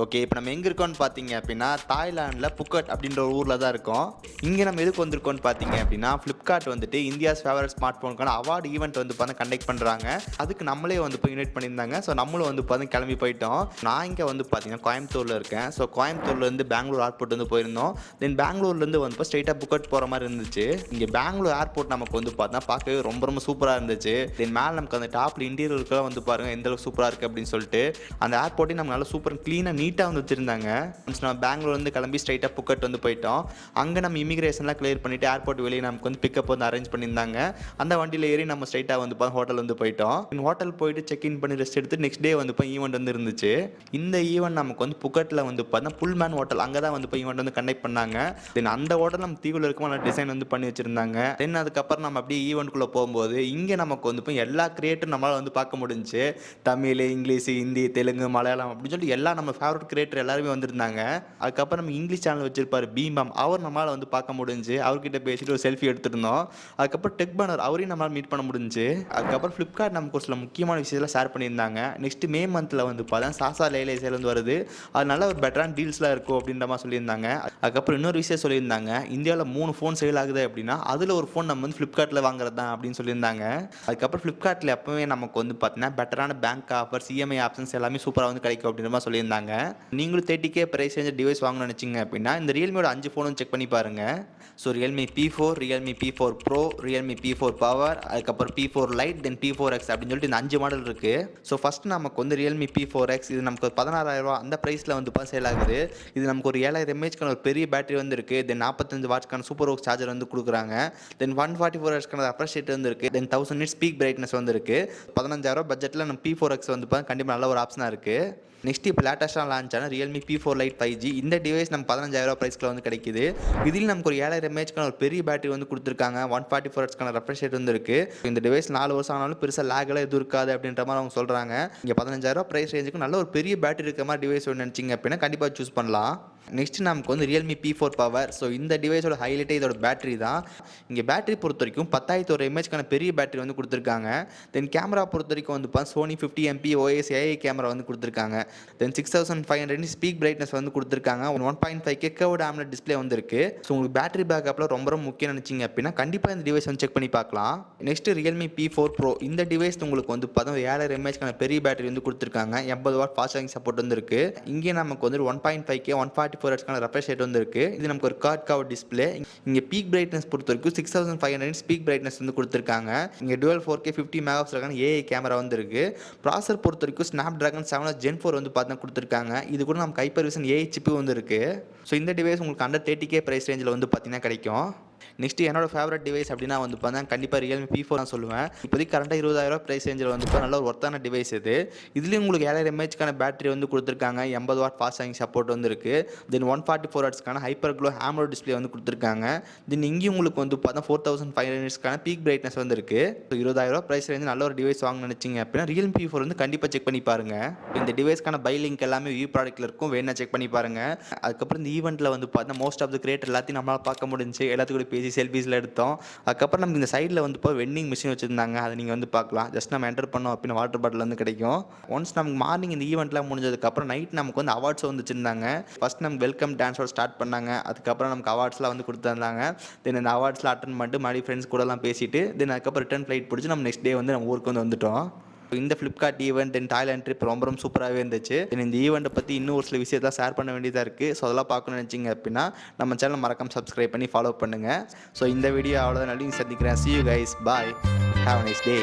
Okay. இப்ப நம்ம எங்க இருக்கோம்னு பார்த்தீங்க அப்டின்னா, தாய்லாந்துல புக்கட் அப்டின்ற ஒரு ஊர்ல தான் இருக்கோம். இங்க நம்ம எதுக்கு வந்திருக்கோம்னு பார்த்தீங்க அப்டின்னா, Flipkart வந்துட்டு இந்தியாஸ் ஃபேவரட் ஸ்மார்ட் ஃபோனுக்கான அவார்ட் ஈவென்ட் வந்து கண்டக்ட் பண்றாங்க. அதுக்கு நம்மளே வந்து போய் இன்வைட் பண்ணியிருந்தாங்க. ஸோ நம்மளும் வந்து கிளம்பி போயிட்டோம். நான் இங்க வந்து பார்த்தீங்கன்னா, கோயம்புத்தூர்ல இருக்கேன். ஸோ கோயம்புத்தூர்லேருந்து பெங்களூர் ஏர்போர்ட் வந்து போயிருந்தோம். தென் பெங்களூர்லேருந்து வந்து ஸ்ட்ரெயிட்டா புக்கட் போற மாரி இருந்துச்சு. இங்க பெங்களூர் ஏர்போர்ட் நமக்கு வந்து பார்க்கவே ரொம்ப சூப்பரா இருந்துச்சு. தென் மேல நமக்கு அந்த டாப்ல இன்டீரியர்லாம் வந்து பாருங்க எந்த அளவுக்கு சூப்பரா இருக்கு அப்டின்னு சொல்லிட்டு, அந்த ஏர்போர்ட்டே நமக்கு நல்லா சூப்பர் கிளீனா நீட்டா வந்து வச்சிருந்தாங்க. ஒன்ஸ் நம்ம பெங்களூர்லேருந்து கிளம்பி ஸ்ட்ரெயிட்டா புக்கட் வந்து போயிட்டோம். அங்க நம்ம இமிகிரேஷன்லாம் கிளியர் பண்ணிட்டு ஏர்போர்ட் வெளியே நமக்கு வந்து பிக்கப் வந்து அரேஞ்ச் பண்ணியிருந்தாங்க. அந்த வண்டியில ஏறி நம்ம ஸ்ட்ரெயிட்டா வந்து ஹோட்டல் வந்து போயிட்டோம். ஹோட்டல் போயிட்டு செக் இன் பண்ணி ரெஸ்ட் எடுத்து நெக்ஸ்ட் டே வந்து ஈவெண்ட் வந்து இருந்துச்சு. இந்த ஈவெண்ட் நமக்கு வந்து புக்கட்ல வந்து புல்மேன் ஹோட்டல் அங்க தான் வந்து ஈவெண்ட் வந்து கண்டக்ட் பண்ணாங்க. தென் அந்த ஹோட்டல் நம்ம தீவுல இருக்கும்போது நல்லா டிசைன் வந்து பண்ணி வச்சிருந்தாங்க. தென் அதுக்கப்புறம் நம்ம அப்படியே ஈவெண்ட்குள்ள போகும்போது இங்க நமக்கு வந்து எல்லா கிரியேட்டரும் நம்மளால வந்து பார்க்க முடிஞ்சுச்சு. தமிழ், இங்கிலீஷ், ஹிந்தி, தெலுங்கு, மலையாளம் அப்படின்னு சொல்லிட்டு எல்லா நம்ம ஃபேவரட் கிரியேட்டர் எல்லாருமே வந்திருந்தாங்க. அதுக்கப்புறம் நம்ம இங்கிலீஷ் சேனல் வச்சிருப்பாரு பீமம். அவர் நம்மளால வந்து பார்க்க முடிஞ்சுச்சு. அவர்கிட்ட பேசிட்டு ஒரு செல்ஃபி எடுத்துருந்தோம். அதுக்கப்புறம் டெக் பேனர் அவரையும் நம்மளால மீட் பண்ண முடிஞ்சுச்சு. அதுக்கப்புறம் Flipkart நமக்கு ஒரு சில முக்கியமான விஷயத்தெல்லாம் ஷேர் பண்ணியிருந்தாங்க. நெக்ஸ்ட் மே மந்த்ல வந்து சாசா லேலே சேல் வந்து வருது. அது நல்ல ஒரு பெட்டரான டீல்ஸ்லாம் இருக்கும் அப்படின்ற மாதிரி சொல்லியிருந்தாங்க. அதுக்கப்புறம் இன்னொரு விஷயம் சொல்லியிருந்தாங்க. இந்தியாவில் 3 ஃபோன் சேல் ஆகுது அப்படின்னா அதில் ஒரு ஃபோன் நம்ம வந்து Flipkartல வாங்குறது தான் அப்படின்னு சொல்லியிருந்தாங்க. அதுக்கப்புறம் Flipkartல எப்பவுமே நமக்கு வந்து பார்த்தீங்கன்னா பெட்டரான பேங்க் ஆஃபர்ஸ், இஎம்ஐ ஆப்ஷன்ஸ் எல்லாமே சூப்பராக வந்து கிடைக்கும் அப்படின்ற மாதிரி சொல்லியிருந்தாங்க. நீங்களும் 30K பிரைஸ் ரேஞ்ச் டிவைஸ் வாங்கணும்னு நினைச்சீங்க அப்படின்னா இந்த ரியல்மியோட 5 ஃபோனும் செக் பண்ணி பாருங்க. So Realme P4, Realme P4 Pro, Realme P4 power, அதுக்கப்புறம் P4 லைட், தென் P4X அப்படின்னு சொல்லிட்டு இந்த 5 மாடல் இருக்கு. ஸோ ஃபர்ஸ்ட் நமக்கு வந்து ரியல்மி P4X இது நமக்கு 16,000 அந்த பிரைஸ்ல வந்து சேல் ஆகுது. இது நமக்கு ஒரு 7000 mAhக்கான ஒரு பெரிய பேட்டரி வந்து இருக்கு. தென் 45 வாட்ஸ்க்கான சூப்பர் ஒர்க் சார்ஜர் வந்து கொடுக்குறாங்க. தென் 144 ஹெர்ட்ஸ்க்கான ரெஃப்ரெஷ் ரேட் வந்து இருக்கு. தென் 1000 nits பீக் பிரைட்னஸ் வந்து இருக்கு. 15,000 பட்ஜெட்ல நம்ம P4X வந்து கண்டிப்பா நல்ல ஒரு ஆப்ஷனா இருக்கு. நெக்ஸ்ட் இப்போ லேட்டஸ்ட்டாக லான்ச் ஆன ரியல்மி P4 லைட் 5G இந்த டிவைஸ் நம்ம 15,000 பிரைஸ்ல வந்து கிடைக்குது. இதில் நமக்கு ஒரு 7000 mAhக்கான ஒரு பெரிய பேட்டரி வந்து கொடுத்துருக்காங்க. 144 ஹெர்ட்ஸ்க்கான ரெஃப்ரெஷ் ரேட் வந்து இருக்கு. இந்த டிவைஸ் 4 வருஷம் ஆனாலும் பெருசாக லேக்லாம் எதுவும் இருக்காது அப்படின்ற மாதிரி அவங்க சொல்றாங்க. இங்கே 15,000 பிரைஸ் ரேஞ்சுக்கு நல்ல ஒரு பெரிய பேட்டரி இருக்க மாதிரி டிவைஸ் நினைச்சிங்க அப்படின்னா கண்டிப்பாக சூஸ் பண்ணலாம். நெக்ஸ்ட் நமக்கு வந்து ரியல்மி P4 பவர். ஸோ இந்த டிவைஸோட ஹைலைட்டே இதோட பேட்டரி தான். இங்கே பேட்டரி பொறுத்த வரைக்கும் 10,000 mAhக்கான பெரிய பேட்டரி வந்து கொடுத்துருக்காங்க. தென் கேமரா பொறுத்த வரைக்கும் வந்து Sony 50MP OIS AI camera வந்து கொடுத்துருக்காங்க. தென் 6500 nits பீக் பிரைட்னஸ் வந்து கொடுத்துருக்காங்க. 1.5K கர்வ்டு AMOLED டிஸ்பிளே வந்து இருக்கு. ஸோ உங்களுக்கு பேட்டரி பேக்கப்ல ரொம்ப முக்கியம் நினைச்சிங்க அப்படின்னா கண்டிப்பாக இந்த டிவைஸ் வந்து செக் பண்ணி பார்க்கலாம். நெக்ஸ்ட் ரியல்மி P4 Pro இந்த டிவைஸ் உங்களுக்கு வந்து 7000 mAhக்கான பெரிய பேட்டரி வந்து கொடுத்துருக்காங்க. 80 வாட் ஃபாஸ்ட் சார்ஜிங் சப்போர்ட் வந்து இருக்கு. இங்கே நமக்கு வந்து 1.5K 144 ஹெர்ட்ஸ்க்கான ரெஃப்ரெஷ் ரேட் வந்து இருக்கு. இது நமக்கு ஒரு கார்ட் கவர் டிஸ்பிளே. இங்கே பீக் பிரைட்னஸ் பொறுத்த வரைக்கும் 6500 nits பீக் பிரைட்னஸ் வந்து கொடுத்துருக்காங்க. இங்கே டுவல் 4K 50 மெகாபிக்சலுக்கான AI கேமரா வந்து இருக்கு. ப்ராசர் பொறுத்த வரைக்கும் Snapdragon 7 Gen 4 வந்து கொடுத்துருக்காங்க. இது கூட நமக்கு ஹைப்பர்விஷன் AI சிப்பு வந்து இருக்கு. ஸோ இந்த டிவைஸ் உங்களுக்கு அண்டர் 30K பிரைஸ் ரேஞ்சில் வந்து பார்த்தீங்கன்னா கிடைக்கும். நெக்ஸ்ட் என்னோட ஃபேவரட் டிவைஸ் அப்படின்னா வந்து கண்டிப்பாக ரியல்மி P4 தான் சொல்லுவேன். இப்போதைக்கு கரண்டாக 20,000 பிரைஸ் ரேஞ்சில் வந்து நல்ல ஒரு ஒர்த்தான டிவைஸ் இது. இதுலேயும் உங்களுக்கு 7000 mAhக்கான பேட்டரி வந்து கொடுத்துருக்காங்க. 80 வாட் ஃபாஸ்ட் சார்ஜிங் சப்போர்ட் வந்து இருக்கு. தென் 144 ஹெர்ட்ஸ்க்கான ஹைப்பர் க்ளோ AMOLED டிஸ்பிளே வந்து கொடுத்துருக்காங்க. தென் இங்கேயும் உங்களுக்கு வந்து 4500 nitsக்கான பீக் பிரைட்னஸ் வந்து இருக்கு. ஸோ 20,000 பிரைஸ் ரேஞ்ச் நல்ல ஒரு டிவைஸ் வாங்க நினைச்சிங்க அப்படின்னா ரியல்மி P4 வந்து கண்டிப்பாக செக் பண்ணி பாருங்க. இந்த டிவைஸ்க்கான பை லிங்க் எல்லாமே வியூ ப்ராடக்ட்ல இருக்கும். வேணா செக் பண்ணி பாருங்க. அதுக்கப்புறம் இந்த ஈவெண்ட்ல வந்து மோஸ்ட் ஆஃப் த கிரியேட்டர் எல்லாத்தையும் நம்மளால பார்க்க முடிஞ்சு எல்லாத்துக்கூட பேசி செல்ஃபீஸ்ல எடுத்தோம். அதுக்கப்புறம் நமக்கு இந்த சைடில் வந்து வெண்டிங் மிஷின் வச்சிருந்தாங்க. அதை நீங்கள் வந்து பார்க்கலாம். ஜஸ்ட் நம்ம என்டர் பண்ணோம் அப்படின்னா வாட்டர் பாட்டில் வந்து கிடைக்கும். ஒன்ஸ் நமக்கு மார்னிங் இந்த ஈவெண்ட்லாம் முடிஞ்சதுக்கப்புறம் நைட் நமக்கு வந்து அவார்ட்ஸ் வந்து வச்சிருந்தாங்க. ஃபர்ஸ்ட் நமக்கு வெல்கம் டான்ஸோட ஸ்டார்ட் பண்ணாங்க. அதுக்கப்புறம் நமக்கு அவார்ட்ஸ்லாம் வந்து கொடுத்துருந்தாங்க. தென் இந்த அவார்ட்ஸ்லாம் அட்டன் பண்ணிட்டு மறுபடியும் ஃப்ரெண்ட்ஸ் கூடலாம் பேசிட்டு தென் அதுக்கப்புறம் ரிட்டர்ன் ஃப்ளைட் பிடிச்சி நம்ம நெக்ஸ்ட் டே வந்து நம்ம ஊருக்கு வந்து வந்துட்டோம். இந்த Flipkart ஈவெண்ட் தென் தாய்லாந்து ட்ரிப் ரொம்ப சூப்பராகவே இருந்துச்சு. இந்த ஈவெண்ட்டை பற்றி இன்னும் ஒரு சில விஷயத்தை ஷேர் பண்ண வேண்டியதாக இருக்குது. ஸோ அதெல்லாம் பார்க்கணும்னு நினச்சிங்க அப்படின்னா நம்ம சேனல் மறக்காம சப்ஸ்கிரைப் பண்ணி ஃபாலோ பண்ணுங்கள். ஸோ இந்த வீடியோ அவ்வளோதான். நன்றி, சந்திக்கிறேன். See you guys. Bye. Have a nice day.